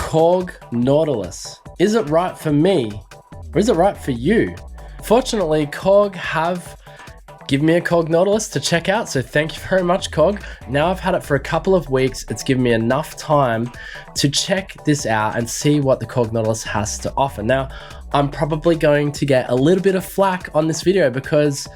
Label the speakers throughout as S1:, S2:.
S1: Korg Nautilus. Is it right for me or is it right for you? Fortunately, Korg have given me a Korg Nautilus to check out, so thank you very much, Korg. Now I've had it for a couple of weeks. It's given me enough time to check this out and see what the Korg Nautilus has to offer. Now, I'm probably going to get a little bit of flack on this video because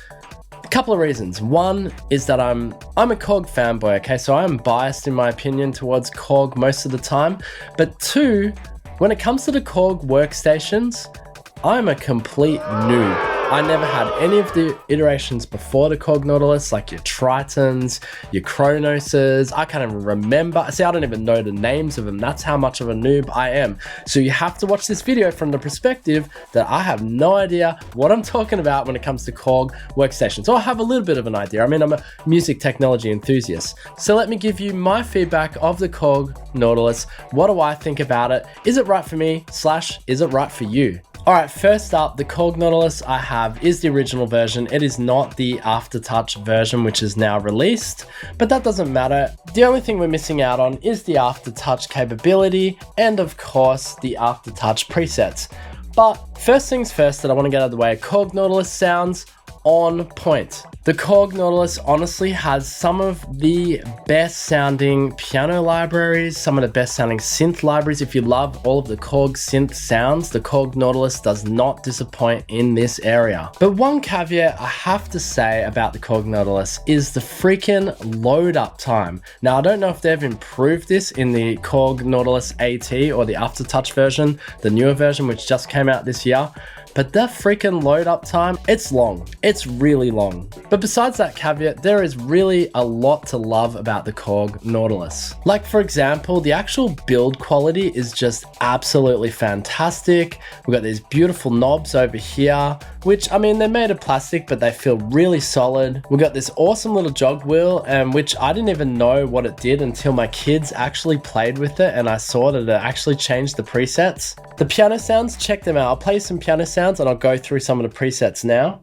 S1: a couple of reasons. One is that I'm a Korg fanboy, okay? So I'm biased in my opinion towards Korg most of the time. But two, when it comes to the Korg workstations, I'm a complete noob. I never had any of the iterations before the Korg Nautilus, like your Tritons, your Kronoses. I can't even remember. See, I don't even know the names of them. That's how much of a noob I am. So you have to watch this video from the perspective that I have no idea what I'm talking about when it comes to Korg workstations. So I have a little bit of an idea. I mean, I'm a music technology enthusiast. So let me give you my feedback of the Korg Nautilus. What do I think about it? Is it right for me / is it right for you? All right, first up, the Korg Nautilus I have is the original version. It is not the Aftertouch version, which is now released, but that doesn't matter. The only thing we're missing out on is the Aftertouch capability and of course the Aftertouch presets. But first things first that I want to get out of the way, Korg Nautilus sounds on point. The Korg Nautilus honestly has some of the best sounding piano libraries, some of the best sounding synth libraries. If you love all of the Korg synth sounds, the Korg Nautilus does not disappoint in this area. But one caveat I have to say about the Korg Nautilus is the freaking load up time. Now, I don't know if they've improved this in the Korg Nautilus AT or the Aftertouch version, the newer version, which just came out this year. But that freaking load up time, it's long. It's really long. But besides that caveat, there is really a lot to love about the Korg Nautilus. Like for example, the actual build quality is just absolutely fantastic. We've got these beautiful knobs over here, which I mean, they're made of plastic, but they feel really solid. We've got this awesome little jog wheel, which I didn't even know what it did until my kids actually played with it and I saw that it actually changed the presets. The piano sounds, check them out. I'll play some piano sounds and I'll go through some of the presets now.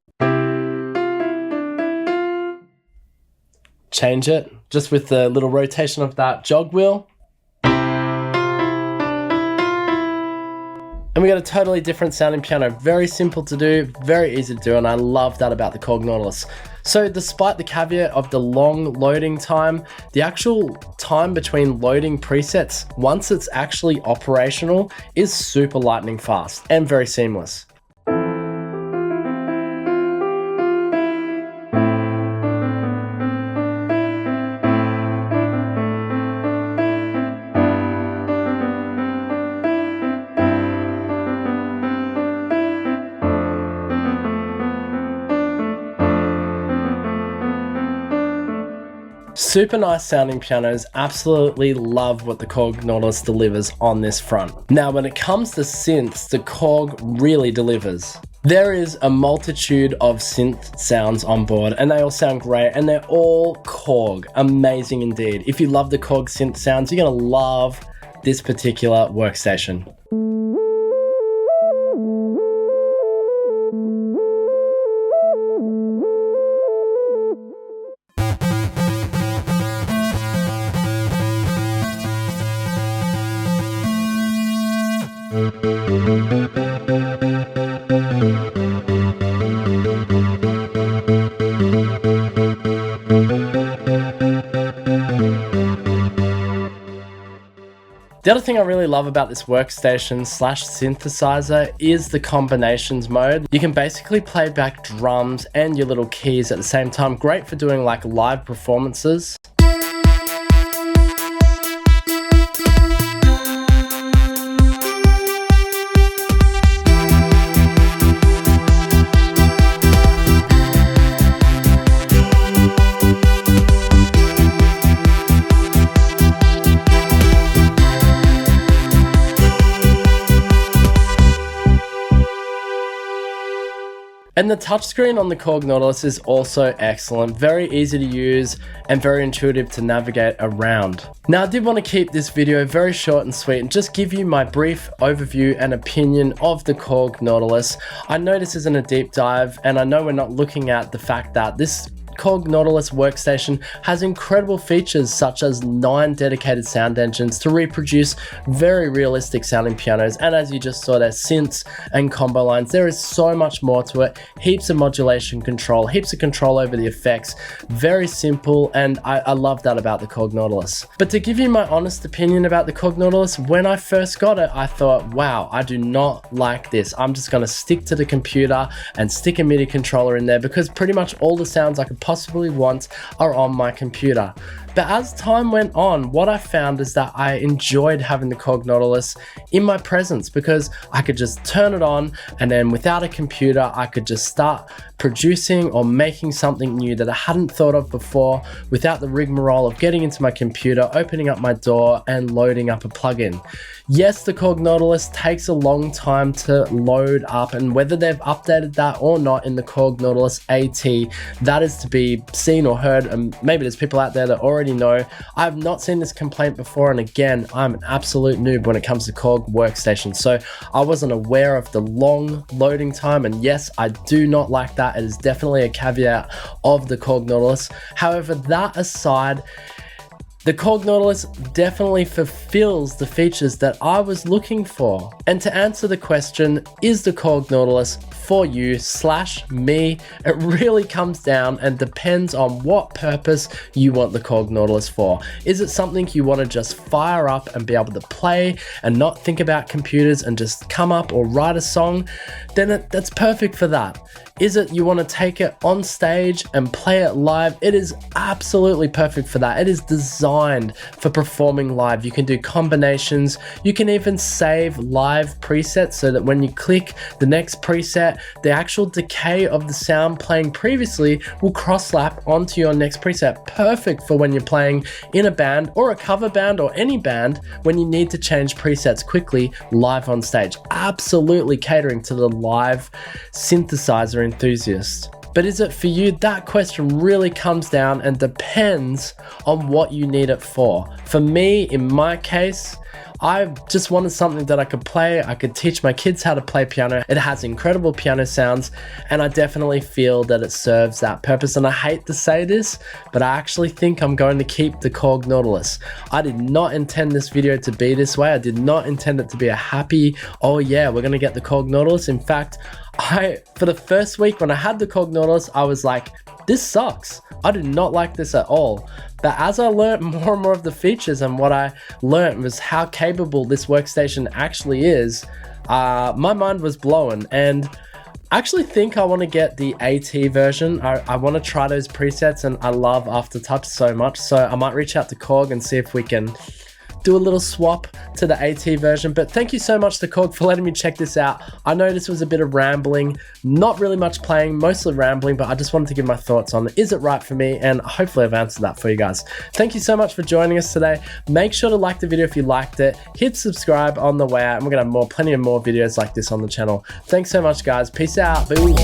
S1: Change it just with the little rotation of that jog wheel. And we got a totally different sounding piano. Very simple to do, very easy to do, and I love that about the Korg Nautilus. So despite the caveat of the long loading time, the actual time between loading presets, once it's actually operational, is super lightning fast and very seamless. Super nice sounding pianos, absolutely love what the Korg Nautilus delivers on this front. Now when it comes to synths, the Korg really delivers. There is a multitude of synth sounds on board and they all sound great and they're all Korg, amazing indeed. If you love the Korg synth sounds, you're gonna love this particular workstation. The other thing I really love about this workstation / synthesizer is the combinations mode. You can basically play back drums and your little keys at the same time. Great for doing like live performances. And the touchscreen on the Korg Nautilus is also excellent, very easy to use and very intuitive to navigate around. Now I did want to keep this video very short and sweet and just give you my brief overview and opinion of the Korg Nautilus. I know this isn't a deep dive and I know we're not looking at the fact that this Korg Nautilus Workstation has incredible features such as 9 dedicated sound engines to reproduce very realistic sounding pianos, and as you just saw there, synths and combo lines. There is so much more to it, heaps of modulation control, heaps of control over the effects, very simple, and I love that about the Korg Nautilus. But to give you my honest opinion about the Korg Nautilus, when I first got it, I thought, wow, I do not like this. I'm just gonna stick to the computer and stick a MIDI controller in there because pretty much all the sounds I could possibly want are on my computer. But as time went on, what I found is that I enjoyed having the Korg Nautilus in my presence because I could just turn it on, and then without a computer, I could just start producing or making something new that I hadn't thought of before without the rigmarole of getting into my computer, opening up my door and loading up a plugin. Yes, the Korg Nautilus takes a long time to load up, and whether they've updated that or not in the Korg Nautilus AT, that is to be seen or heard, and maybe there's people out there that already know. I have not seen this complaint before, and again, I'm an absolute noob when it comes to Korg Workstation, so I wasn't aware of the long loading time, and yes, I do not like that. It is definitely a caveat of the Korg Nautilus. However, that aside, the Korg Nautilus definitely fulfills the features that I was looking for. And to answer the question, is the Korg Nautilus for you / me, it really comes down and depends on what purpose you want the Korg Nautilus for. Is it something you want to just fire up and be able to play and not think about computers and just come up or write a song? Then that's perfect for that. Is it you want to take it on stage and play it live? It is absolutely perfect for that. It is designed for performing live. You can do combinations. You can even save live presets so that when you click the next preset, the actual decay of the sound playing previously will cross-lap onto your next preset. Perfect for when you're playing in a band or a cover band or any band when you need to change presets quickly live on stage. Absolutely catering to the live synthesizer enthusiast. But is it for you? That question really comes down and depends on what you need it for. For me, in my case, I just wanted something that I could play. I could teach my kids how to play piano. It has incredible piano sounds, and I definitely feel that it serves that purpose. And I hate to say this, but I actually think I'm going to keep the Korg Nautilus. I did not intend this video to be this way. I did not intend it to be a happy, oh yeah, we're gonna get the Korg Nautilus. In fact, for the first week when I had the Korg Nautilus, I was like, this sucks. I did not like this at all. But as I learned more and more of the features, and what I learned was how capable this workstation actually is, my mind was blown. And I actually think I want to get the AT version. I want to try those presets, and I love Aftertouch so much. So I might reach out to Korg and see if we can do a little swap to the AT version. But thank you so much to Korg for letting me check this out. I know this was a bit of rambling, not really much playing, mostly rambling, but I just wanted to give my thoughts on, is it right for me? And hopefully I've answered that for you guys. Thank you so much for joining us today. Make sure to like the video if you liked it, hit subscribe on the way out, and we're gonna have plenty of more videos like this on the channel. Thanks so much, guys. Peace out. Boo.